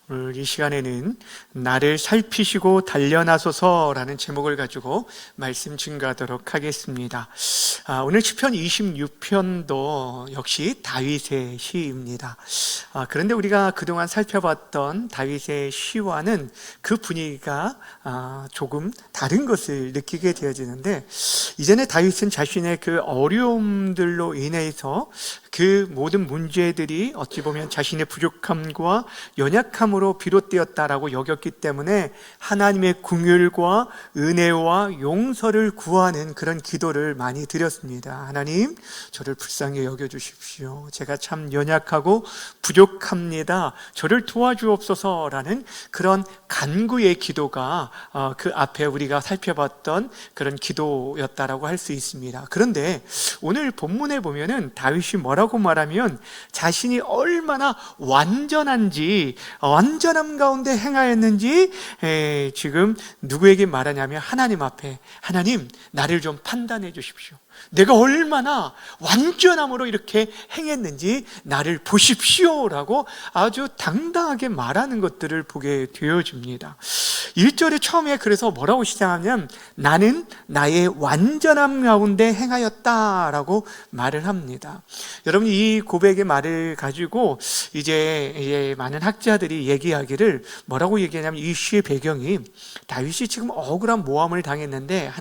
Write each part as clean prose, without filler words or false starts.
오늘 이 시간에는 나를 살피시고 단련하소서라는 제목을 가지고 말씀 증거하도록 하겠습니다. 오늘 시편 26편도 역시 다윗의 시입니다. 그런데 우리가 그동안 살펴봤던 다윗의 시와는 그 분위기가 조금 다른 것을 느끼게 되어지는데, 이전에 다윗은 자신의 그 어려움들로 인해서 그 모든 문제들이 어찌 보면 자신의 부족함과 연약함으로 비롯되었다라고 여겼기 때문에 하나님의 긍휼과 은혜와 용서를 구하는 그런 기도를 많이 드렸습니다. 하나님, 저를 불쌍히 여겨주십시오. 제가 참 연약하고 부족합니다. 저를 도와주옵소서라는 그런 간구의 기도가 그 앞에 우리가 살펴봤던 그런 기도였다라고 할 수 있습니다. 그런데 오늘 본문에 보면은 다윗이 뭐라고 말하면 자신이 얼마나 완전한지, 완전함 가운데 행하였는지 지금 누구에게 말하냐면 하나님 앞에, 하나님, 나를 좀 판단해 주십시오. 내가 얼마나 완전함으로 이렇게 행했는지 나를 보십시오라고 아주 당당하게 말하는 것들을 보게 되어집니다. 1절에 처음에 그래서 뭐라고 시작하냐면 나는 나의 완전함 가운데 행하였다라고 말을 합니다. 여러분, 이 고백의 말을 가지고 이제 많은 학자들이 얘기하기를 뭐라고 얘기하냐면, 이 시의 배경이 다윗이 지금 억울한 모함을 당했는데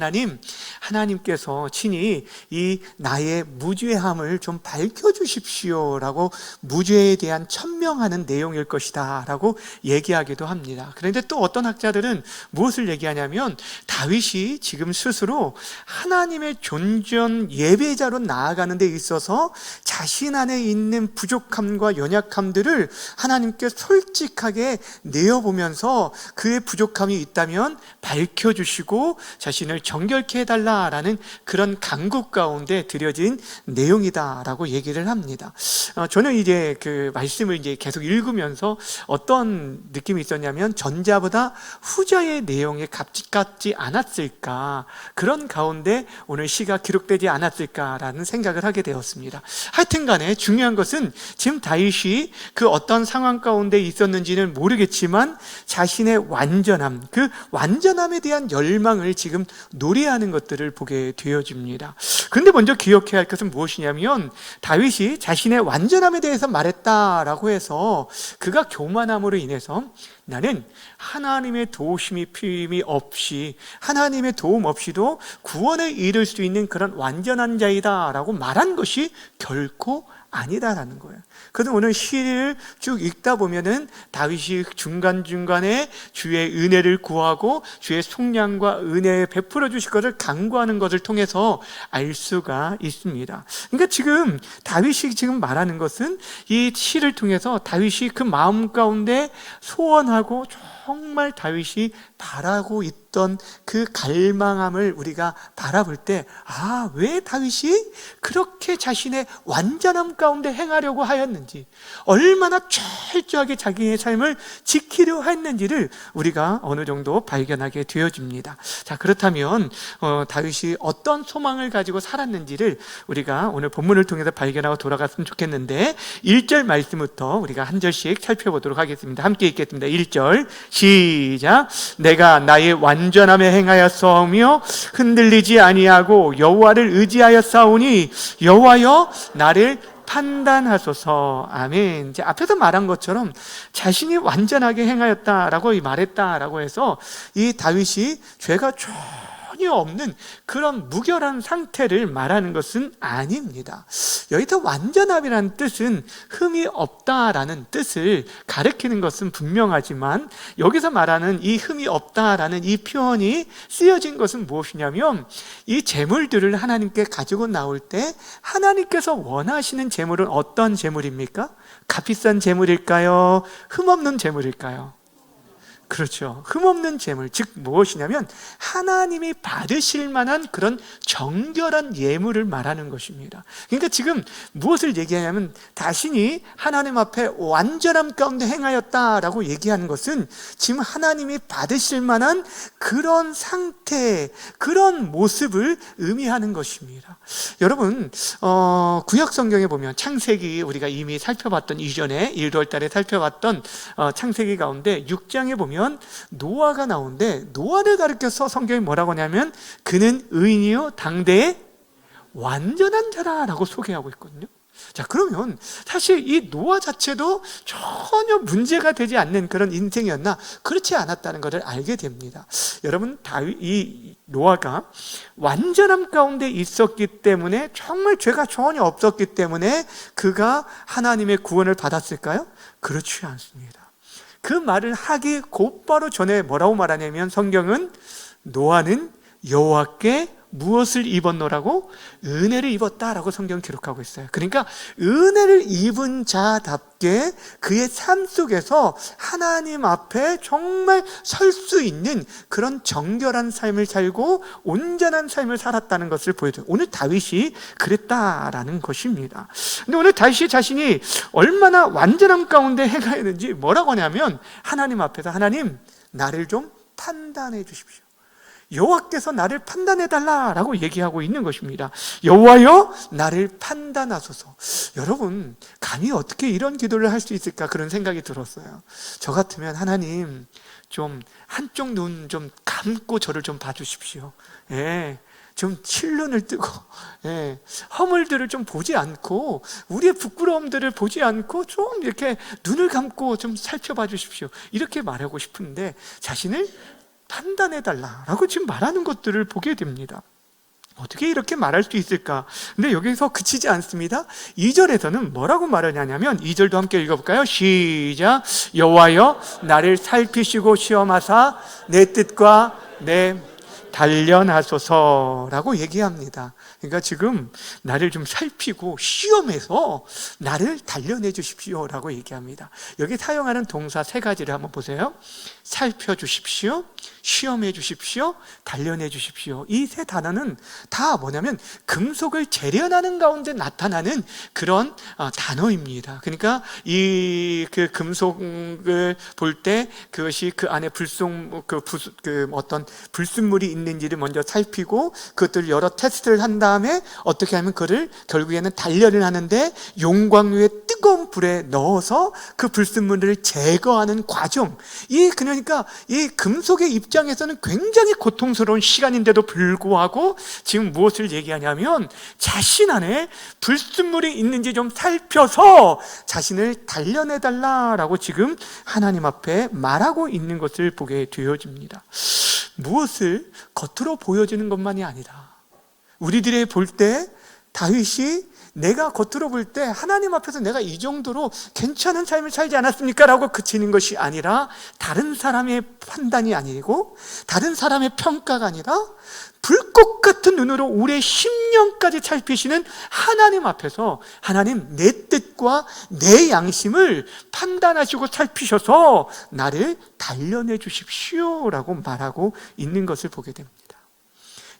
하나님께서 친히 이 나의 무죄함을 좀 밝혀주십시오라고 무죄에 대한 천명하는 내용일 것이다 라고 얘기하기도 합니다. 그런데 또 어떤 학자들은 무엇을 얘기하냐면, 다윗이 지금 스스로 하나님의 존전 예배자로 나아가는 데 있어서 자신 안에 있는 부족함과 연약함들을 하나님께 솔직하게 내어보면서 그의 부족함이 있다면 밝혀주시고 자신을 정결케 해달라라는 그런 간구 가운데 드려진 내용이다라고 얘기를 합니다. 저는 이제 그 말씀을 이제 계속 읽으면서 어떤 느낌이 있었냐면, 전자보다 후자의 내용에 값같지 않았을까, 그런 가운데 오늘 시가 기록되지 않았을까라는 생각을 하게 되었습니다. 하여튼 간에 중요한 것은 지금 다윗이 그 어떤 상황 가운데 있었는지는 모르겠지만 자신의 완전함, 그 완전함에 대한 열망을 지금 노래하는 것들을 보게 되어집니다. 그런데 먼저 기억해야 할 것은 무엇이냐면, 다윗이 자신의 완전함에 대해서 말했다라고 해서 그가 교만함으로 인해서 나는 하나님의 도우심이 필요함이 없이, 하나님의 도움 없이도 구원에 이를 수 있는 그런 완전한 자이다 라고 말한 것이 결코 아니다라는 거예요. 그래서 오늘 시를 쭉 읽다 보면은 다윗이 중간중간에 주의 은혜를 구하고 주의 속량과 은혜 베풀어 주실 것을 간구하는 것을 통해서 알 수가 있습니다. 그러니까 지금 다윗이 지금 말하는 것은 이 시를 통해서 다윗이 그 마음 가운데 소원하고 정말 다윗이 바라고 있던 그 갈망함을 우리가 바라볼 때, 왜 다윗이 그렇게 자신의 완전함 가운데 행하려고 하였는지, 얼마나 철저하게 자기의 삶을 지키려 했는지를 우리가 어느 정도 발견하게 되어집니다. 자, 그렇다면 다윗이 어떤 소망을 가지고 살았는지를 우리가 오늘 본문을 통해서 발견하고 돌아갔으면 좋겠는데, 1절 말씀부터 우리가 한 절씩 살펴보도록 하겠습니다. 함께 읽겠습니다. 1절 시작. 내가 나의 완전함에 행하였사오며 흔들리지 아니하고 여호와를 의지하였사오니 여호와여 나를 판단하소서. 아멘. 이제 앞에서 말한 것처럼 자신이 완전하게 행하였다라고 말했다라고 해서 이 다윗이 죄가 전혀 없는 그런 무결한 상태를 말하는 것은 아닙니다. 여기서 완전함이라는 뜻은 흠이 없다라는 뜻을 가리키는 것은 분명하지만, 여기서 말하는 이 흠이 없다라는 이 표현이 쓰여진 것은 무엇이냐면, 이 제물들을 하나님께 가지고 나올 때 하나님께서 원하시는 제물은 어떤 제물입니까? 값비싼 제물일까요? 흠없는 제물일까요? 그렇죠. 흠없는 제물, 즉 무엇이냐면 하나님이 받으실 만한 그런 정결한 예물을 말하는 것입니다. 그러니까 지금 무엇을 얘기하냐면 자신이 하나님 앞에 완전함 가운데 행하였다라고 얘기하는 것은 지금 하나님이 받으실 만한 그런 상태, 그런 모습을 의미하는 것입니다. 여러분, 구약 성경에 보면 창세기, 우리가 이미 살펴봤던 이전에 1월 달에 살펴봤던 창세기 가운데 6장에 보면 노아가 나오는데, 노아를 가리켜서 성경이 뭐라고 하냐면 그는 의인이요 당대의 완전한 자라라고 소개하고 있거든요. 자, 그러면 사실 이 노아 자체도 전혀 문제가 되지 않는 그런 인생이었나? 그렇지 않았다는 것을 알게 됩니다. 여러분, 이 노아가 완전함 가운데 있었기 때문에, 정말 죄가 전혀 없었기 때문에 그가 하나님의 구원을 받았을까요? 그렇지 않습니다. 그 말을 하기 곧바로 전에 뭐라고 말하냐면, 성경은 노아는 여호와께 무엇을 입었노라고? 은혜를 입었다라고 성경은 기록하고 있어요. 그러니까 은혜를 입은 자답게 그의 삶 속에서 하나님 앞에 정말 설 수 있는 그런 정결한 삶을 살고 온전한 삶을 살았다는 것을 보여줘요. 오늘 다윗이 그랬다라는 것입니다. 근데 오늘 다윗이 자신이 얼마나 완전함 가운데 행하였는지 뭐라고 하냐면, 하나님 앞에서 하나님, 나를 좀 판단해 주십시오. 여호와께서 나를 판단해달라라고 얘기하고 있는 것입니다. 여호와여, 나를 판단하소서. 여러분, 감히 어떻게 이런 기도를 할 수 있을까, 그런 생각이 들었어요. 저 같으면 하나님, 좀 한쪽 눈 좀 감고 저를 좀 봐주십시오. 좀 칠눈을 뜨고, 허물들을 좀 보지 않고, 우리의 부끄러움들을 보지 않고 좀 이렇게 눈을 감고 좀 살펴봐 주십시오. 이렇게 말하고 싶은데 자신을 판단해달라라고 지금 말하는 것들을 보게 됩니다. 어떻게 이렇게 말할 수 있을까? 근데 여기서 그치지 않습니다. 2절에서는 뭐라고 말하냐면, 2절도 함께 읽어볼까요? 시작. 여호와여, 나를 살피시고 시험하사 내 뜻과 내 단련하소서라고 얘기합니다. 그러니까 지금 나를 좀 살피고 시험해서 나를 단련해 주십시오라고 얘기합니다. 여기 사용하는 동사 3가지를 한번 보세요. 살펴주십시오, 시험해 주십시오, 단련해 주십시오. 이 3 단어는 다 뭐냐면 금속을 재련하는 가운데 나타나는 그런 단어입니다. 그러니까 그 금속을 볼 때 그것이 그 안에 어떤 불순물이 있는지를 먼저 살피고, 그것들을 여러 테스트를 한 다음에 어떻게 하면 그를 결국에는 단련을 하는데, 용광로에 뜨거운 불에 넣어서 그 불순물을 제거하는 과정. 그러니까 이 금속의 입장에서는 굉장히 고통스러운 시간인데도 불구하고 지금 무엇을 얘기하냐면, 자신 안에 불순물이 있는지 좀 살펴서 자신을 단련해달라라고 지금 하나님 앞에 말하고 있는 것을 보게 되어집니다. 무엇을 겉으로 보여주는 것만이 아니라, 우리들이 볼 때 다윗이 내가 겉으로 볼 때 하나님 앞에서 내가 이 정도로 괜찮은 삶을 살지 않았습니까? 라고 그치는 것이 아니라, 다른 사람의 판단이 아니고 다른 사람의 평가가 아니라 불꽃 같은 눈으로 우리의 심령까지 살피시는 하나님 앞에서, 하나님, 내 뜻과 내 양심을 판단하시고 살피셔서 나를 단련해 주십시오라고 말하고 있는 것을 보게 됩니다.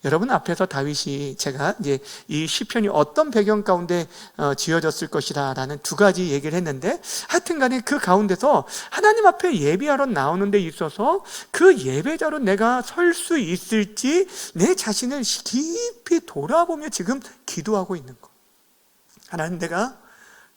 여러분, 앞에서 다윗이, 제가 이제 이 시편이 어떤 배경 가운데 지어졌을 것이다 라는 2가지 얘기를 했는데, 하여튼 간에 그 가운데서 하나님 앞에 예배하러 나오는 데 있어서 그 예배자로 내가 설 수 있을지 내 자신을 깊이 돌아보며 지금 기도하고 있는 것. 하나님, 내가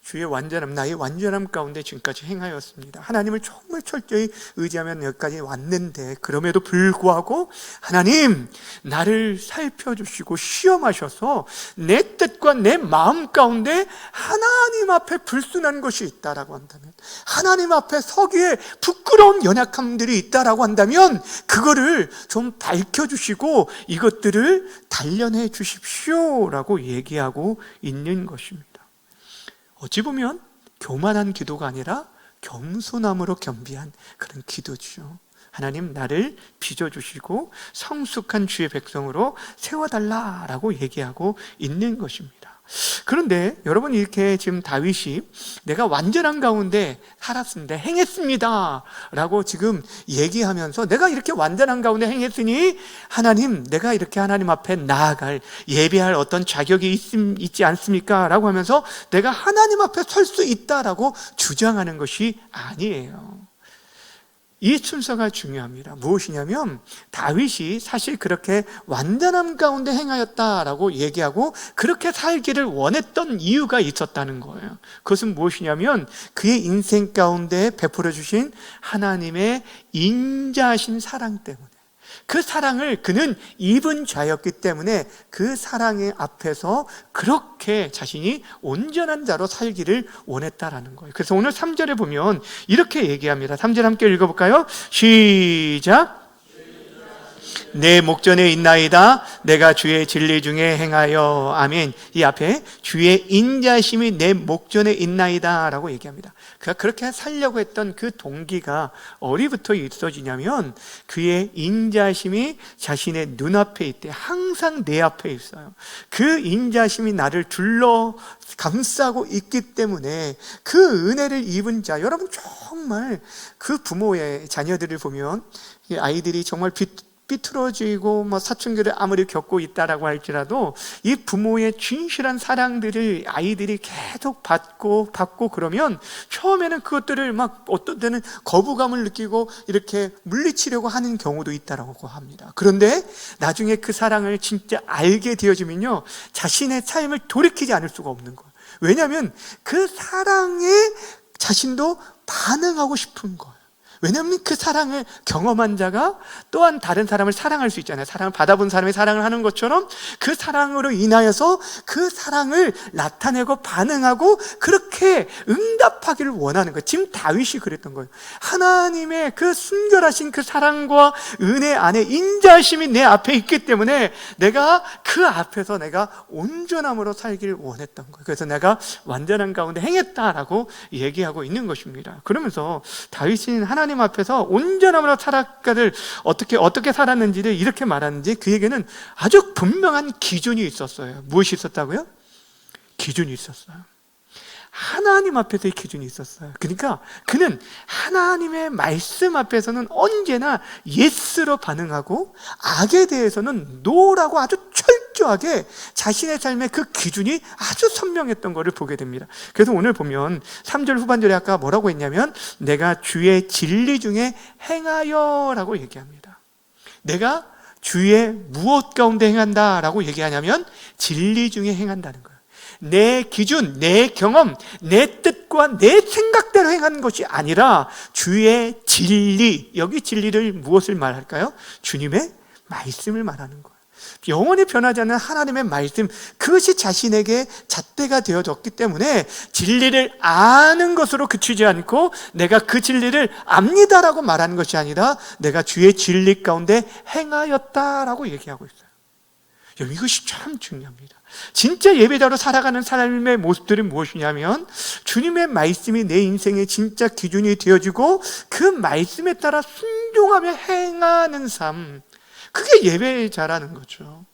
주의 완전함, 나의 완전함 가운데 지금까지 행하였습니다. 하나님을 정말 철저히 의지하면 여기까지 왔는데, 그럼에도 불구하고 하나님, 나를 살펴주시고 시험하셔서 내 뜻과 내 마음 가운데 하나님 앞에 불순한 것이 있다라고 한다면, 하나님 앞에 서기에 부끄러운 연약함들이 있다라고 한다면, 그거를 좀 밝혀주시고 이것들을 단련해 주십시오라고 얘기하고 있는 것입니다. 어찌 보면 교만한 기도가 아니라 겸손함으로 겸비한 그런 기도죠. 하나님, 나를 빚어주시고 성숙한 주의 백성으로 세워달라라고 얘기하고 있는 것입니다. 그런데 여러분, 이렇게 지금 다윗이 내가 완전한 가운데 살았습니다, 행했습니다 라고 지금 얘기하면서, 내가 이렇게 완전한 가운데 행했으니 하나님, 내가 이렇게 하나님 앞에 나아갈, 예배할 어떤 자격이 있지 않습니까? 라고 하면서 내가 하나님 앞에 설 수 있다라고 주장하는 것이 아니에요. 이 순서가 중요합니다. 무엇이냐면, 다윗이 사실 그렇게 완전함 가운데 행하였다라고 얘기하고 그렇게 살기를 원했던 이유가 있었다는 거예요. 그것은 무엇이냐면, 그의 인생 가운데 베풀어 주신 하나님의 인자하신 사랑 때문에, 그 사랑을 그는 입은 자였기 때문에 그 사랑의 앞에서 그렇게 자신이 온전한 자로 살기를 원했다라는 거예요. 그래서 오늘 3절에 보면 이렇게 얘기합니다. 3절 함께 읽어볼까요? 시작! 내 목전에 있나이다. 내가 주의 진리 중에 행하여. 아멘. 이 앞에 주의 인자심이 내 목전에 있나이다 라고 얘기합니다. 그가 그렇게 살려고 했던 그 동기가 어디부터 있어지냐면, 그의 인자심이 자신의 눈앞에 있대. 항상 내 앞에 있어요. 그 인자심이 나를 둘러 감싸고 있기 때문에 그 은혜를 입은 자, 여러분, 정말 그 부모의 자녀들을 보면 아이들이 정말 삐뚤어지고 사춘기를 아무리 겪고 있다라고 할지라도 이 부모의 진실한 사랑들을 아이들이 계속 받고 그러면 처음에는 그것들을 어떤 때는 거부감을 느끼고 이렇게 물리치려고 하는 경우도 있다라고 합니다. 그런데 나중에 그 사랑을 진짜 알게 되어지면요, 자신의 삶을 돌이키지 않을 수가 없는 거예요. 왜냐하면 그 사랑에 자신도 반응하고 싶은 거예요. 왜냐하면 그 사랑을 경험한 자가 또한 다른 사람을 사랑할 수 있잖아요. 사랑을 받아본 사람이 사랑을 하는 것처럼 그 사랑으로 인하여서 그 사랑을 나타내고 반응하고 그렇게 응답하기를 원하는 거예요. 지금 다윗이 그랬던 거예요. 하나님의 그 순결하신 그 사랑과 은혜 안에 인자심이 내 앞에 있기 때문에 내가 그 앞에서 내가 온전함으로 살기를 원했던 거예요. 그래서 내가 완전한 가운데 행했다라고 얘기하고 있는 것입니다. 그러면서 다윗은 하나님 앞에서 온전함으로 살아가를 어떻게 살았는지를 이렇게 말하는지, 그에게는 아주 분명한 기준이 있었어요. 무엇이 있었다고요? 기준이 있었어요. 하나님 앞에서의 기준이 있었어요. 그러니까 그는 하나님의 말씀 앞에서는 언제나 예스로 반응하고 악에 대해서는 노라고 아주 철저하게 자신의 삶의 그 기준이 아주 선명했던 것을 보게 됩니다. 그래서 오늘 보면 3절 후반절에 아까 뭐라고 했냐면, 내가 주의 진리 중에 행하여 라고 얘기합니다. 내가 주의 무엇 가운데 행한다 라고 얘기하냐면 진리 중에 행한다는 거예요. 내 기준, 내 경험, 내 뜻과 내 생각대로 행하는 것이 아니라 주의 진리, 여기 진리를 무엇을 말할까요? 주님의 말씀을 말하는 거예요. 영원히 변하지 않는 하나님의 말씀, 그것이 자신에게 잣대가 되어졌기 때문에 진리를 아는 것으로 그치지 않고 내가 그 진리를 압니다라고 말하는 것이 아니라 내가 주의 진리 가운데 행하였다라고 얘기하고 있어요. 이것이 참 중요합니다. 진짜 예배자로 살아가는 사람의 모습들은 무엇이냐면, 주님의 말씀이 내 인생의 진짜 기준이 되어지고 그 말씀에 따라 순종하며 행하는 삶, 그게 예배자라는 거죠.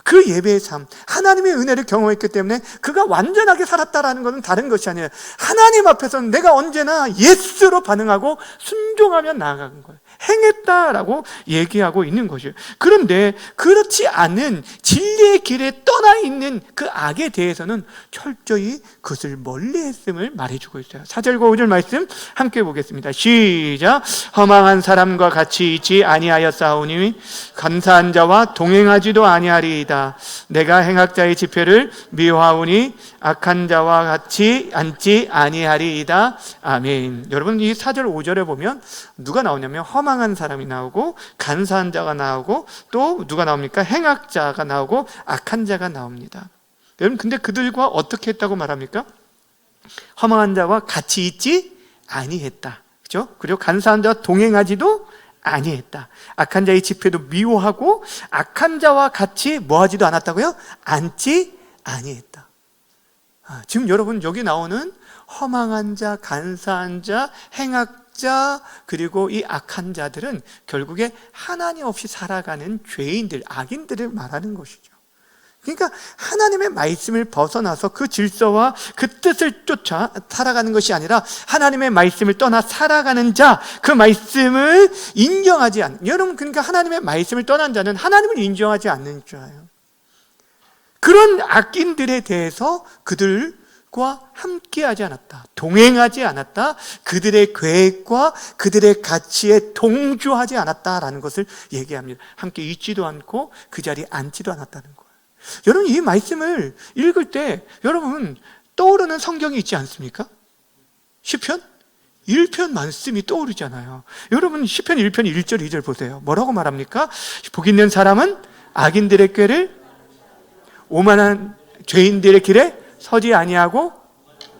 그 예배의 삶, 하나님의 은혜를 경험했기 때문에 그가 완전하게 살았다라는 것은 다른 것이 아니에요. 하나님 앞에서는 내가 언제나 예스로 반응하고 순종하며 나아가는 거예요. 행했다라고 얘기하고 있는 것이에요. 그런데 그렇지 않은 진리의 길에 떠나 있는 그 악에 대해서는 철저히 그것을 멀리했음을 말해주고 있어요. 4절과 5절 말씀 함께 보겠습니다. 시작. 허망한 사람과 같이 있지 아니하였사오니 감사한 자와 동행하지도 아니하리이다. 내가 행악자의 지표를 미워하오니 악한 자와 같이 앉지 아니하리이다. 아멘. 여러분, 이 4절 5절에 보면 누가 나오냐면 허망한 사람이 나오고 간사한 자가 나오고 또 누가 나옵니까? 행악자가 나오고 악한 자가 나옵니다. 여러분, 근데 그들과 어떻게 했다고 말합니까? 허망한 자와 같이 있지 아니했다. 그죠? 그리고 간사한 자와 동행하지도 아니했다. 악한 자의 집회도 미워하고 악한 자와 같이 뭐하지도 않았다고요? 앉지 아니했다. 지금 여러분, 여기 나오는 허망한 자, 간사한 자, 행악자, 그리고 이 악한 자들은 결국에 하나님 없이 살아가는 죄인들, 악인들을 말하는 것이죠. 그러니까 하나님의 말씀을 벗어나서 그 질서와 그 뜻을 쫓아 살아가는 것이 아니라 하나님의 말씀을 떠나 살아가는 자, 그 말씀을 인정하지 않는, 여러분, 그러니까 하나님의 말씀을 떠난 자는 하나님을 인정하지 않는 자예요. 그런 악인들에 대해서 그들과 함께하지 않았다, 동행하지 않았다, 그들의 계획과 그들의 가치에 동조하지 않았다라는 것을 얘기합니다. 함께 있지도 않고 그 자리에 앉지도 않았다는 거예요. 여러분, 이 말씀을 읽을 때 여러분 떠오르는 성경이 있지 않습니까? 시편 1편 말씀이 떠오르잖아요. 여러분 시편 1편 1절 2절 보세요. 뭐라고 말합니까? 복 있는 사람은 악인들의 꾀를, 오만한 죄인들의 길에 서지 아니하고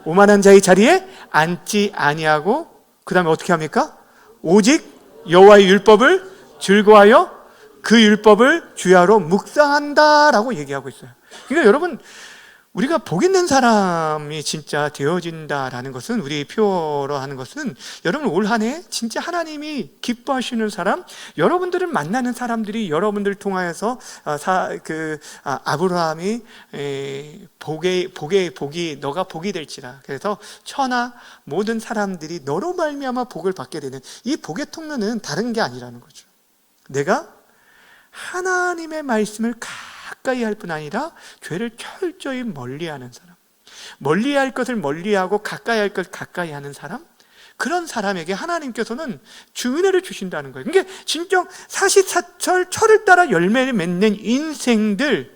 오만한 자의 자리에 앉지 아니하고, 그 다음에 어떻게 합니까? 오직 여호와의 율법을 즐거워하여 그 율법을 주야로 묵상한다라고 얘기하고 있어요. 그러니까 여러분, 우리가 복 있는 사람이 진짜 되어진다라는 것은, 우리 표로 하는 것은, 여러분 올 한 해 진짜 하나님이 기뻐하시는 사람, 여러분들을 만나는 사람들이 여러분들을 통하여서 아브라함이 복이 너가 복이 될지라, 그래서 천하 모든 사람들이 너로 말미암아 복을 받게 되는, 이 복의 통로는 다른 게 아니라는 거죠. 내가 하나님의 말씀을 가까이 할 뿐 아니라 죄를 철저히 멀리하는 사람, 멀리할 것을 멀리하고 가까이 할 것을 가까이 하는 사람, 그런 사람에게 하나님께서는 은혜를 주신다는 거예요. 그러니까 진정 사시사철 철을 따라 열매를 맺는 인생들,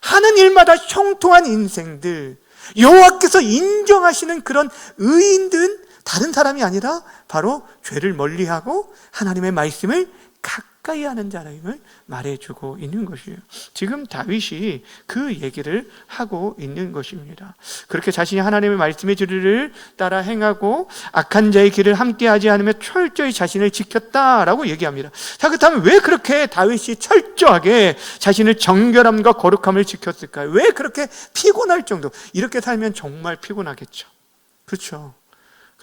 하는 일마다 형통한 인생들, 여호와께서 인정하시는 그런 의인들은 다른 사람이 아니라 바로 죄를 멀리하고 하나님의 말씀을 가까이 하는 자임을 말해주고 있는 것이에요. 지금 다윗이 그 얘기를 하고 있는 것입니다. 그렇게 자신이 하나님의 말씀의 진리를 따라 행하고 악한 자의 길을 함께하지 않으며 철저히 자신을 지켰다라고 얘기합니다. 자, 그렇다면 왜 그렇게 다윗이 철저하게 자신을 정결함과 거룩함을 지켰을까요? 왜 그렇게 피곤할 정도? 이렇게 살면 정말 피곤하겠죠. 그렇죠.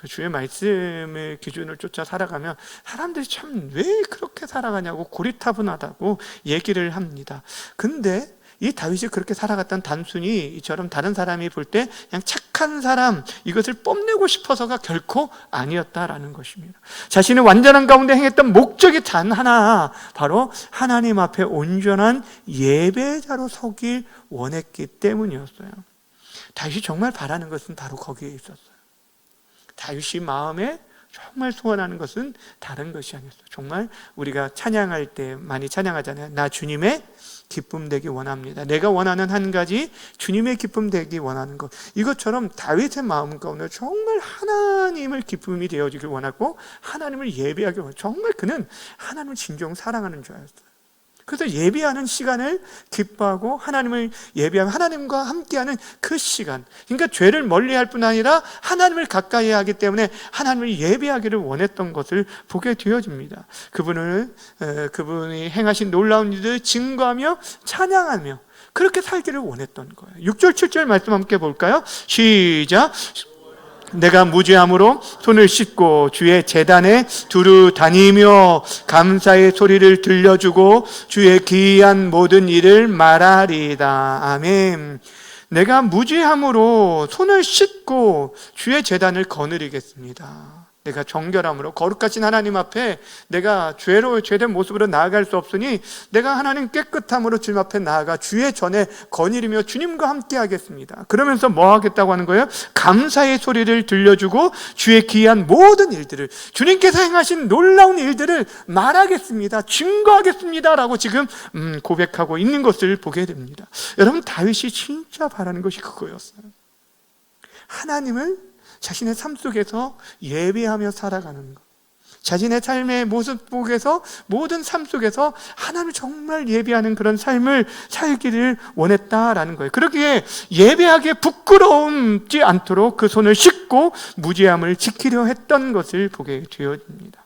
주의 말씀의 기준을 쫓아 살아가면 사람들이 참 왜 그렇게 살아가냐고 고리타분하다고 얘기를 합니다. 근데 이 다윗이 그렇게 살아갔던, 단순히 이처럼 다른 사람이 볼 때 그냥 착한 사람, 이것을 뽐내고 싶어서가 결코 아니었다라는 것입니다. 자신의 완전한 가운데 행했던 목적이 단 하나, 바로 하나님 앞에 온전한 예배자로 서길 원했기 때문이었어요. 다윗이 정말 바라는 것은 바로 거기에 있었어요. 다윗이 마음에 정말 소원하는 것은 다른 것이 아니었어요. 정말 우리가 찬양할 때 많이 찬양하잖아요. 나 주님의 기쁨 되기 원합니다. 내가 원하는 한 가지, 주님의 기쁨 되기 원하는 것. 이것처럼 다윗의 마음 가운데 정말 하나님을 기쁨이 되어지길 원하고 하나님을 예배하기 원하고, 정말 그는 하나님을 진정 사랑하는 자였어요. 그래서 예배하는 시간을 기뻐하고 하나님을 예배하고 하나님과 함께하는 그 시간, 그러니까 죄를 멀리할 뿐 아니라 하나님을 가까이 하기 때문에 하나님을 예배하기를 원했던 것을 보게 되어집니다. 그분이 행하신 놀라운 일을 증거하며 찬양하며 그렇게 살기를 원했던 거예요. 6절 7절 말씀 함께 볼까요? 시작. 내가 무죄함으로 손을 씻고 주의 제단에 두루 다니며 감사의 소리를 들려주고 주의 기이한 모든 일을 말하리이다. 아멘. 내가 무죄함으로 손을 씻고 주의 제단을 거느리겠습니다. 내가 정결함으로 거룩하신 하나님 앞에 내가 죄된 모습으로 나아갈 수 없으니 내가 하나님 깨끗함으로 주님 앞에 나아가 주의 전에 거느리며 주님과 함께 하겠습니다. 그러면서 뭐 하겠다고 하는 거예요? 감사의 소리를 들려주고 주의 기이한 모든 일들을, 주님께서 행하신 놀라운 일들을 말하겠습니다, 증거하겠습니다 라고 지금 고백하고 있는 것을 보게 됩니다. 여러분, 다윗이 진짜 바라는 것이 그거였어요. 하나님을 자신의 삶 속에서 예배하며 살아가는 것, 자신의 삶의 모습 속에서, 모든 삶 속에서 하나님을 정말 예배하는 그런 삶을 살기를 원했다라는 거예요. 그러기에 예배하기에 부끄러움지 않도록 그 손을 씻고 무죄함을 지키려 했던 것을 보게 되어집니다.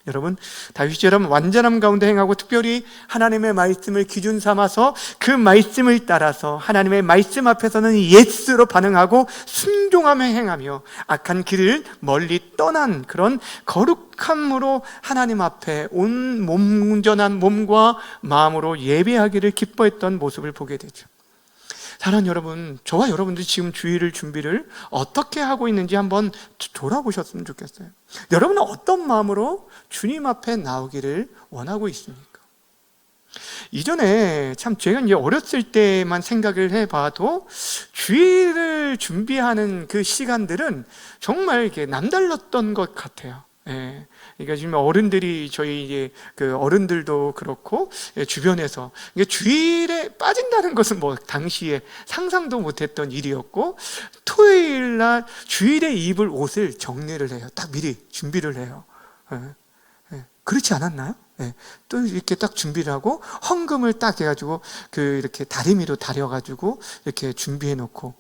여러분, 다윗처럼 완전함 가운데 행하고 특별히 하나님의 말씀을 기준 삼아서 그 말씀을 따라서 하나님의 말씀 앞에서는 예스로 반응하고 순종하며 행하며 악한 길을 멀리 떠난 그런 거룩함으로 하나님 앞에 온전한 몸과 마음으로 예배하기를 기뻐했던 모습을 보게 되죠. 사랑하는 여러분, 저와 여러분들이 지금 주일을 준비를 어떻게 하고 있는지 한번 돌아보셨으면 좋겠어요. 여러분은 어떤 마음으로 주님 앞에 나오기를 원하고 있습니까? 이전에 참 제가 이제 어렸을 때만 생각을 해봐도 주일을 준비하는 그 시간들은 정말 이렇게 남달랐던 것 같아요. 예. 그러니까 지금 어른들이 저희 이제 그 어른들도 그렇고 주변에서 주일에 빠진다는 것은 뭐 당시에 상상도 못했던 일이었고, 토요일 날 주일에 입을 옷을 정리를 해요. 딱 미리 준비를 해요. 그렇지 않았나요? 또 이렇게 딱 준비를 하고 헌금을 딱 해가지고 이렇게 다리미로 다려가지고 이렇게 준비해 놓고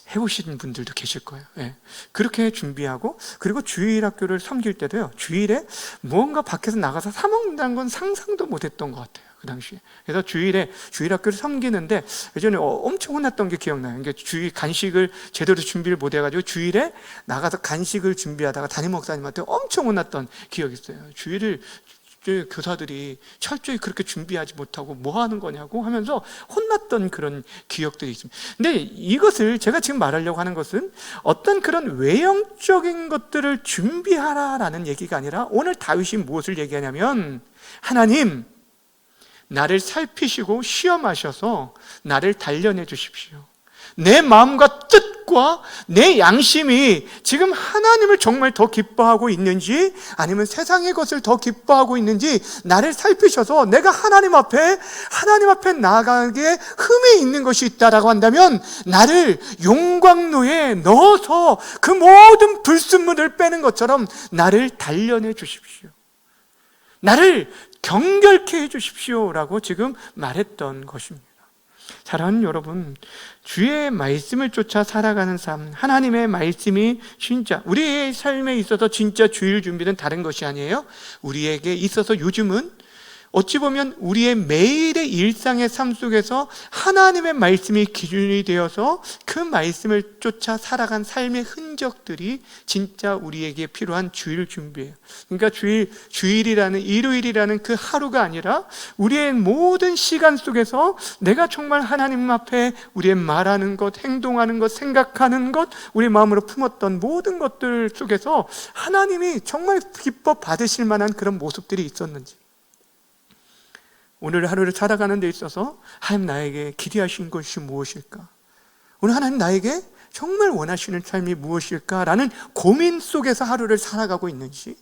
해보시는 분들도 계실 거예요. 그렇게 준비하고, 그리고 주일 학교를 섬길 때도요, 주일에 무언가 밖에서 나가서 사 먹는다는 건 상상도 못했던 것 같아요, 그 당시에. 그래서 주일 학교를 섬기는데 예전에 엄청 혼났던 게 기억나요. 그러니까 주일 간식을 제대로 준비를 못 해가지고 주일에 나가서 간식을 준비하다가 담임 목사님한테 엄청 혼났던 기억이 있어요. 주일을 교사들이 철저히 그렇게 준비하지 못하고 뭐 하는 거냐고 하면서 혼났던 그런 기억들이 있습니다. 근데 이것을 제가 지금 말하려고 하는 것은 어떤 그런 외형적인 것들을 준비하라라는 얘기가 아니라, 오늘 다윗이 무엇을 얘기하냐면, 하나님, 나를 살피시고 시험하셔서 나를 단련해 주십시오. 내 마음과 뜻과 내 양심이 지금 하나님을 정말 더 기뻐하고 있는지 아니면 세상의 것을 더 기뻐하고 있는지 나를 살피셔서 내가 하나님 앞에 나아가기에 흠이 있는 것이 있다라고 한다면 나를 용광로에 넣어서 그 모든 불순물을 빼는 것처럼 나를 단련해 주십시오. 나를 경결케 해 주십시오라고 지금 말했던 것입니다. 사랑하는 여러분, 주의 말씀을 쫓아 살아가는 삶, 하나님의 말씀이 진짜 우리의 삶에 있어서 진짜 주일 준비는 다른 것이 아니에요. 우리에게 있어서 요즘은 어찌 보면 우리의 매일의 일상의 삶 속에서 하나님의 말씀이 기준이 되어서 그 말씀을 쫓아 살아간 삶의 흔적들이 진짜 우리에게 필요한 주일 준비예요. 그러니까 주일이라는, 일요일이라는 그 하루가 아니라 우리의 모든 시간 속에서 내가 정말 하나님 앞에 우리의 말하는 것, 행동하는 것, 생각하는 것, 우리 마음으로 품었던 모든 것들 속에서 하나님이 정말 기뻐 받으실 만한 그런 모습들이 있었는지, 오늘 하루를 살아가는 데 있어서 하나님 나에게 기대하신 것이 무엇일까? 오늘 하나님 나에게 정말 원하시는 삶이 무엇일까라는 고민 속에서 하루를 살아가고 있는지,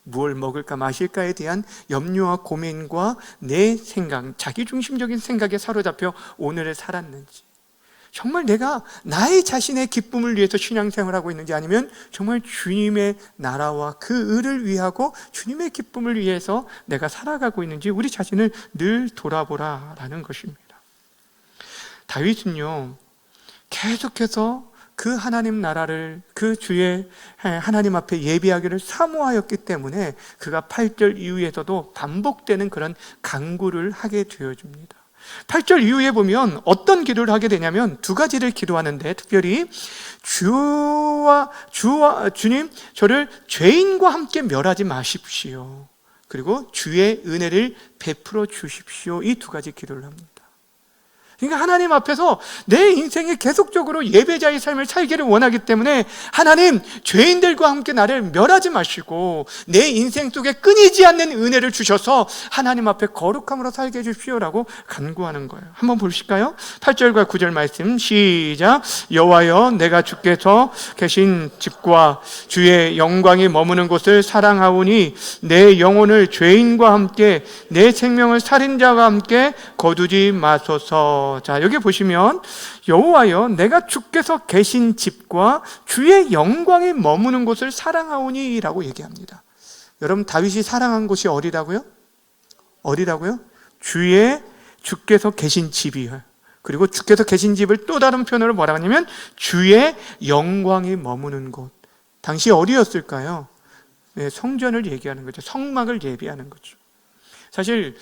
무엇을 먹을까 마실까에 대한 염려와 고민과 내 생각, 자기중심적인 생각에 사로잡혀 오늘을 살았는지, 정말 내가 나의 자신의 기쁨을 위해서 신앙생활을 하고 있는지, 아니면 정말 주님의 나라와 그 의를 위하고 주님의 기쁨을 위해서 내가 살아가고 있는지 우리 자신을 늘 돌아보라라는 것입니다. 다윗은요, 계속해서 그 하나님 나라를, 그 주의 하나님 앞에 예배하기를 사모하였기 때문에 그가 8절 이후에서도 반복되는 그런 간구를 하게 되어줍니다. 8절 이후에 보면 어떤 기도를 하게 되냐면 두 가지를 기도하는데, 특별히 주님, 저를 죄인과 함께 멸하지 마십시오. 그리고 주의 은혜를 베풀어 주십시오. 이 두 가지 기도를 합니다. 그러니까 하나님 앞에서 내 인생에 계속적으로 예배자의 삶을 살기를 원하기 때문에, 하나님, 죄인들과 함께 나를 멸하지 마시고 내 인생 속에 끊이지 않는 은혜를 주셔서 하나님 앞에 거룩함으로 살게 해주십시오라고 간구하는 거예요. 한번 보실까요? 8절과 9절 말씀 시작. 여호와여, 내가 주께서 계신 집과 주의 영광이 머무는 곳을 사랑하오니 내 영혼을 죄인과 함께 내 생명을 살인자와 함께 거두지 마소서. 자, 여기 보시면 여호와여, 내가 주께서 계신 집과 주의 영광이 머무는 곳을 사랑하오니 라고 얘기합니다. 여러분, 다윗이 사랑한 곳이 어디라고요? 어디라고요? 주께서 계신 집이에요. 그리고 주께서 계신 집을 또 다른 표현으로 뭐라고 하냐면 주의 영광이 머무는 곳. 당시 어디였을까요? 성전을 얘기하는 거죠. 성막을 예비하는 거죠. 사실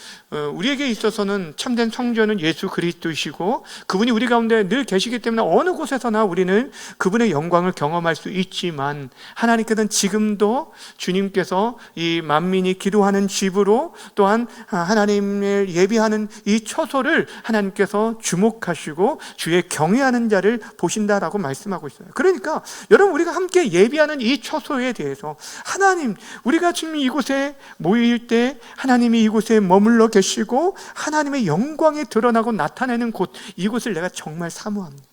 우리에게 있어서는 참된 성전은 예수 그리스도이시고 그분이 우리 가운데 늘 계시기 때문에 어느 곳에서나 우리는 그분의 영광을 경험할 수 있지만, 하나님께서는 지금도 주님께서 이 만민이 기도하는 집으로, 또한 하나님을 예비하는 이 처소를 하나님께서 주목하시고 주의 경외하는 자를 보신다라고 말씀하고 있어요. 그러니까 여러분, 우리가 함께 예비하는 이 처소에 대해서 하나님, 우리가 지금 이곳에 모일 때 하나님이 이곳에 머물러 계시고 하나님의 영광이 드러나고 나타내는 곳, 이곳을 내가 정말 사모합니다.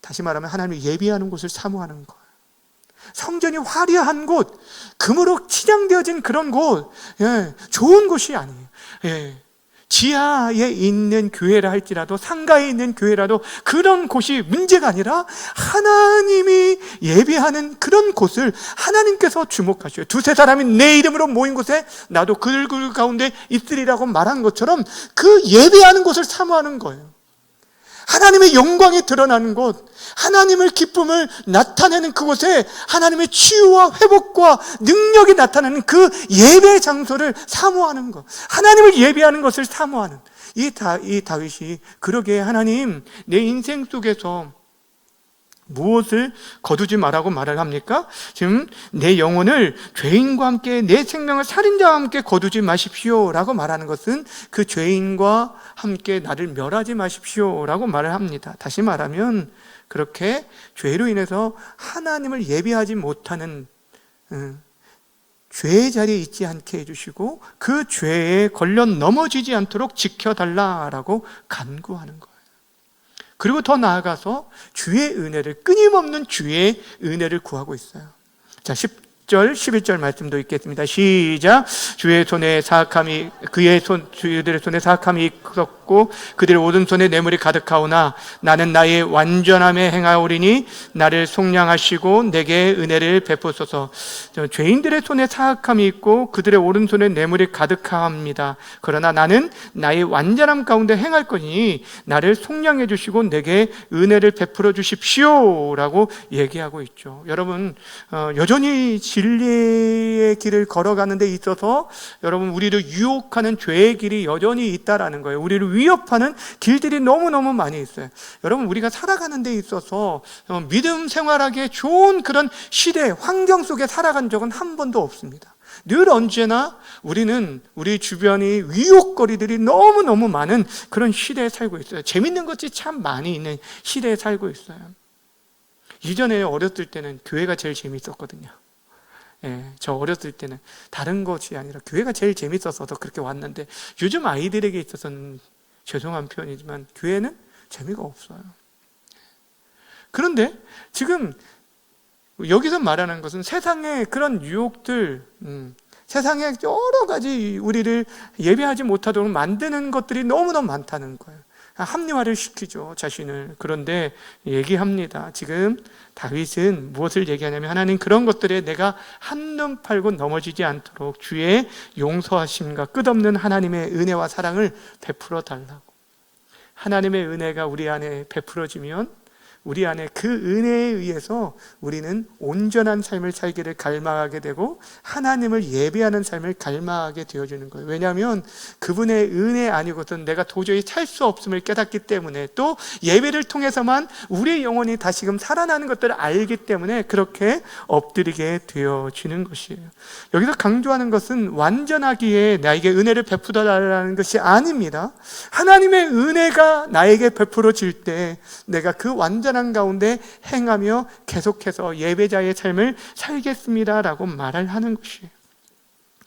다시 말하면 하나님을 예비하는 곳을 사모하는 거예요. 성전이 화려한 곳, 금으로 치장되어진 그런 곳, 좋은 곳이 아니에요. 지하에 있는 교회라 할지라도, 상가에 있는 교회라도 그런 곳이 문제가 아니라 하나님이 예비하는 그런 곳을 하나님께서 주목하셔요. 두세 사람이 내 이름으로 모인 곳에 나도 그들 가운데 있으리라고 말한 것처럼 그 예비하는 곳을 사모하는 거예요. 하나님의 영광이 드러나는 곳, 하나님의 기쁨을 나타내는 그곳에 하나님의 치유와 회복과 능력이 나타나는 그 예배 장소를 사모하는 것, 하나님을 예배하는 것을 사모하는 이 다윗이 그러게 하나님, 내 인생 속에서 무엇을 거두지 말라고 말을 합니까? 지금 내 영혼을 죄인과 함께, 내 생명을 살인자와 함께 거두지 마십시오 라고 말하는 것은 그 죄인과 함께 나를 멸하지 마십시오 라고 말을 합니다. 다시 말하면 그렇게 죄로 인해서 하나님을 예비하지 못하는 죄의 자리에 있지 않게 해주시고 그 죄에 걸려 넘어지지 않도록 지켜달라라고 간구하는 거예요. 그리고 더 나아가서 주의 은혜를, 끊임없는 주의 은혜를 구하고 있어요. 자, 10절, 11절 말씀도 있겠습니다. 시작. 주의 손에 사악함이, 주들의 손에 사악함이 있었고 그들의 오른손에 뇌물이 가득하오나 나는 나의 완전함에 행하오리니 나를 속량하시고 내게 은혜를 베푸소서. 죄인들의 손에 사악함이 있고 그들의 오른손에 뇌물이 가득합니다. 그러나 나는 나의 완전함 가운데 행할 거니 나를 속량해 주시고 내게 은혜를 베풀어 주십시오 라고 얘기하고 있죠. 여러분, 여전히 진리의 길을 걸어가는 데 있어서 여러분, 우리를 유혹하는 죄의 길이 여전히 있다라는 거예요. 우리를 위협하는 길들이 너무너무 많이 있어요. 여러분, 우리가 살아가는 데 있어서 믿음 생활하기에 좋은 그런 시대, 환경 속에 살아간 적은 한 번도 없습니다. 늘 언제나 우리는 우리 주변이 위협거리들이 너무너무 많은 그런 시대에 살고 있어요. 재밌는 것이 참 많이 있는 시대에 살고 있어요. 이전에 어렸을 때는 교회가 제일 재밌었거든요. 저 어렸을 때는 다른 것이 아니라 교회가 제일 재밌어서 그렇게 왔는데, 요즘 아이들에게 있어서는 죄송한 표현이지만 교회는 재미가 없어요. 그런데 지금 여기서 말하는 것은 세상의 그런 유혹들, 세상에 여러 가지 우리를 예배하지 못하도록 만드는 것들이 너무너무 많다는 거예요. 합리화를 시키죠, 자신을. 그런데 얘기합니다. 지금 다윗은 무엇을 얘기하냐면, 하나님, 그런 것들에 내가 한눈 팔고 넘어지지 않도록 주의 용서하심과 끝없는 하나님의 은혜와 사랑을 베풀어 달라고. 하나님의 은혜가 우리 안에 베풀어지면 우리 안에 그 은혜에 의해서 우리는 온전한 삶을 살기를 갈망하게 되고 하나님을 예배하는 삶을 갈망하게 되어지는 거예요. 왜냐하면 그분의 은혜 아니고선 내가 도저히 살 수 없음을 깨닫기 때문에, 또 예배를 통해서만 우리의 영혼이 다시금 살아나는 것들을 알기 때문에 그렇게 엎드리게 되어지는 것이에요. 여기서 강조하는 것은 완전하기에 나에게 은혜를 베푸다라는 것이 아닙니다. 하나님의 은혜가 나에게 베풀어질 때 내가 그 완전한 가운데 행하며 계속해서 예배자의 삶을 살겠습니다라고 말을 하는 것이에요.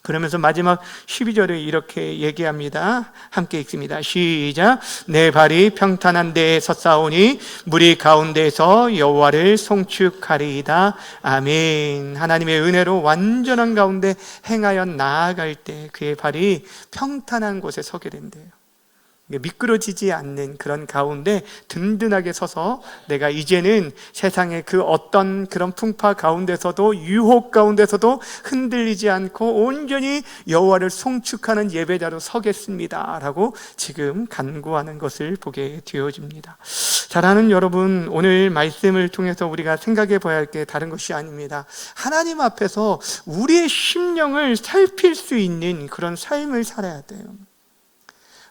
그러면서 마지막 12절에 이렇게 얘기합니다. 함께 읽습니다. 시작. 내 발이 평탄한 데에 섰사오니 무리 가운데에서 여호와를 송축하리이다. 아멘. 하나님의 은혜로 완전한 가운데 행하여 나아갈 때 그의 발이 평탄한 곳에 서게 된대요. 미끄러지지 않는 그런 가운데 든든하게 서서 내가 이제는 세상의 그 어떤 그런 풍파 가운데서도, 유혹 가운데서도 흔들리지 않고 온전히 여호와를 송축하는 예배자로 서겠습니다 라고 지금 간구하는 것을 보게 되어집니다. 사랑하는 여러분, 오늘 말씀을 통해서 우리가 생각해 봐야 할 게 다른 것이 아닙니다. 하나님 앞에서 우리의 심령을 살필 수 있는 그런 삶을 살아야 돼요.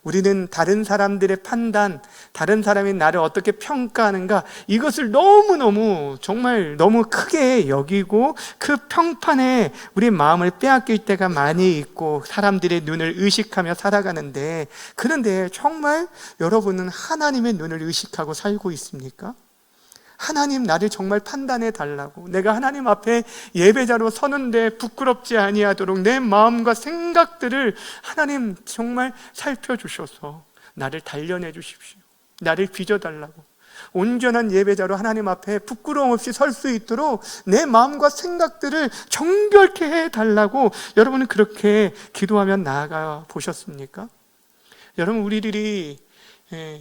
우리는 다른 사람들의 판단, 다른 사람이 나를 어떻게 평가하는가, 이것을 너무너무 정말 너무 크게 여기고 그 평판에 우리 마음을 빼앗길 때가 많이 있고 사람들의 눈을 의식하며 살아가는데, 그런데 정말 여러분은 하나님의 눈을 의식하고 살고 있습니까? 하나님, 나를 정말 판단해 달라고, 내가 하나님 앞에 예배자로 서는데 부끄럽지 아니하도록 내 마음과 생각들을 하나님 정말 살펴주셔서 나를 단련해 주십시오. 나를 빚어달라고, 온전한 예배자로 하나님 앞에 부끄러움 없이 설 수 있도록 내 마음과 생각들을 정결케 해달라고 여러분은 그렇게 기도하며 나아가 보셨습니까? 여러분, 우리들이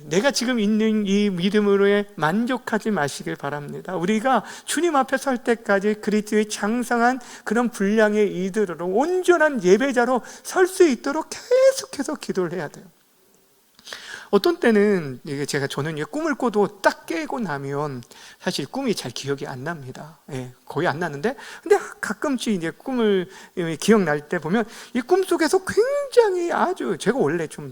내가 지금 있는 이 믿음으로에 만족하지 마시길 바랍니다. 우리가 주님 앞에 설 때까지 그리스도의 장성한 그런 분량의 이들으로 온전한 예배자로 설 수 있도록 계속해서 기도를 해야 돼요. 어떤 때는 저는 꿈을 꿔도 딱 깨고 나면 사실 꿈이 잘 기억이 안 납니다. 거의 안 나는데, 근데 가끔씩 이제 꿈을 기억날 때 보면 이 꿈 속에서 굉장히 아주, 제가 원래 좀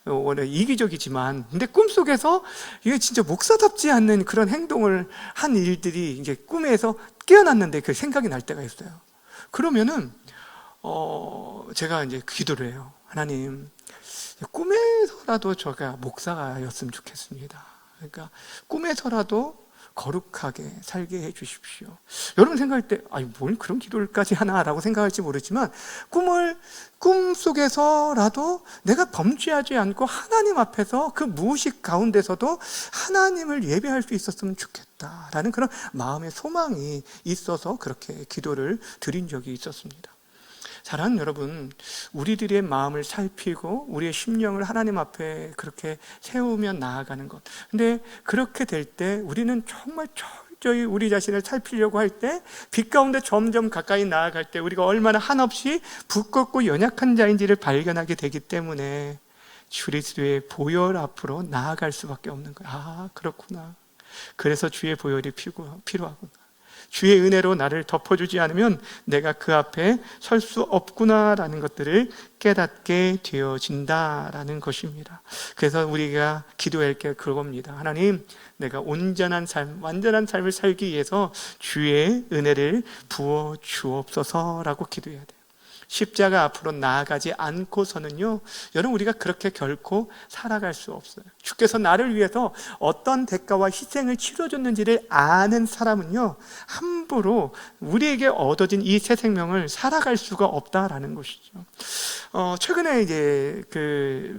원래 이기적이지만, 근데 꿈속에서 이게 진짜 목사답지 않는 그런 행동을 한 일들이 이제 꿈에서 깨어났는데 그 생각이 날 때가 있어요. 그러면은 제가 이제 기도를 해요. 하나님, 꿈에서라도 제가 목사였으면 좋겠습니다. 그러니까 꿈에서라도 거룩하게 살게 해 주십시오. 여러분 생각할 때, 뭘 그런 기도를까지 하나라고 생각할지 모르지만, 꿈속에서라도 내가 범죄하지 않고 하나님 앞에서 그 무의식 가운데서도 하나님을 예배할 수 있었으면 좋겠다라는 그런 마음의 소망이 있어서 그렇게 기도를 드린 적이 있었습니다. 사랑하는 여러분, 우리들의 마음을 살피고 우리의 심령을 하나님 앞에 그렇게 세우며 나아가는 것, 근데 그렇게 될 때 우리는 정말 철저히 우리 자신을 살피려고 할 때, 빛 가운데 점점 가까이 나아갈 때 우리가 얼마나 한없이 부끄럽고 연약한 자인지를 발견하게 되기 때문에 그리스도의 보혈 앞으로 나아갈 수밖에 없는 거예요. 그렇구나. 그래서 주의 보혈이 필요하구나. 주의 은혜로 나를 덮어주지 않으면 내가 그 앞에 설 수 없구나라는 것들을 깨닫게 되어진다라는 것입니다. 그래서 우리가 기도할 게 그겁니다. 하나님, 내가 온전한 삶, 완전한 삶을 살기 위해서 주의 은혜를 부어 주옵소서라고 기도해야 돼요. 십자가 앞으로 나아가지 않고서는요, 여러분, 우리가 그렇게 결코 살아갈 수 없어요. 주께서 나를 위해서 어떤 대가와 희생을 치러줬는지를 아는 사람은요, 함부로 우리에게 얻어진 이 새 생명을 살아갈 수가 없다라는 것이죠. 최근에 이제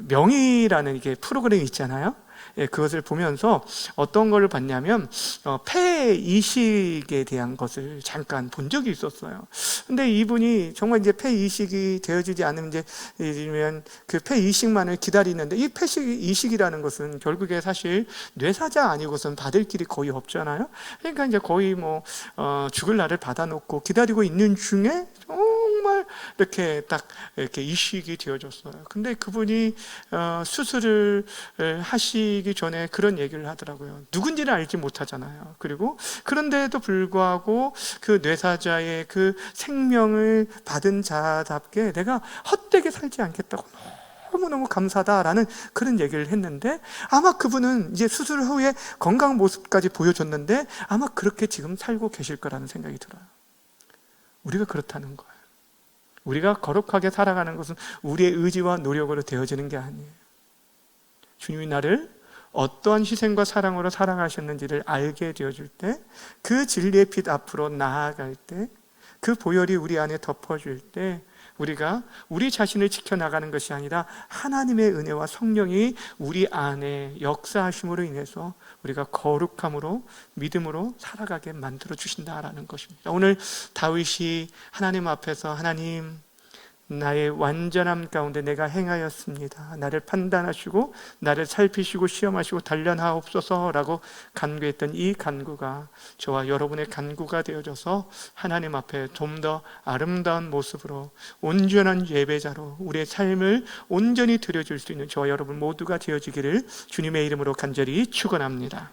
명의라는 이게 프로그램이 있잖아요. 그것을 보면서 어떤 걸 봤냐면 폐 이식에 대한 것을 잠깐 본 적이 있었어요. 근데 이분이 정말 이제 폐 이식이 되어지지 않으면 이제 그 폐 이식만을 기다리는데, 이 폐 이식이라는 것은 결국에 사실 뇌사자 아니고선 받을 길이 거의 없잖아요. 그러니까 이제 거의 죽을 날을 받아놓고 기다리고 있는 중에 정말 이렇게 이식이 되어졌어요. 근데 그분이 수술을 하시기 전에 그런 얘기를 하더라고요. 누군지는 알지 못하잖아요. 그리고 그런데도 불구하고 그 뇌사자의 그 생명을 받은 자답게 내가 헛되게 살지 않겠다고 너무너무 감사하다라는 그런 얘기를 했는데, 아마 그분은 이제 수술 후에 건강 모습까지 보여줬는데 아마 그렇게 지금 살고 계실 거라는 생각이 들어요. 우리가 그렇다는 거예요. 우리가 거룩하게 살아가는 것은 우리의 의지와 노력으로 되어지는 게 아니에요. 주님이 나를 어떠한 희생과 사랑으로 사랑하셨는지를 알게 되어줄 때, 그 진리의 빛 앞으로 나아갈 때, 그 보혈이 우리 안에 덮어줄 때, 우리가 우리 자신을 지켜나가는 것이 아니라 하나님의 은혜와 성령이 우리 안에 역사하심으로 인해서 우리가 거룩함으로, 믿음으로 살아가게 만들어 주신다라는 것입니다. 오늘 다윗이 하나님 앞에서, 하나님, 나의 완전함 가운데 내가 행하였습니다. 나를 판단하시고 나를 살피시고 시험하시고 단련하옵소서라고 간구했던 이 간구가 저와 여러분의 간구가 되어져서 하나님 앞에 좀 더 아름다운 모습으로 온전한 예배자로 우리의 삶을 온전히 드려줄 수 있는 저와 여러분 모두가 되어지기를 주님의 이름으로 간절히 축원합니다.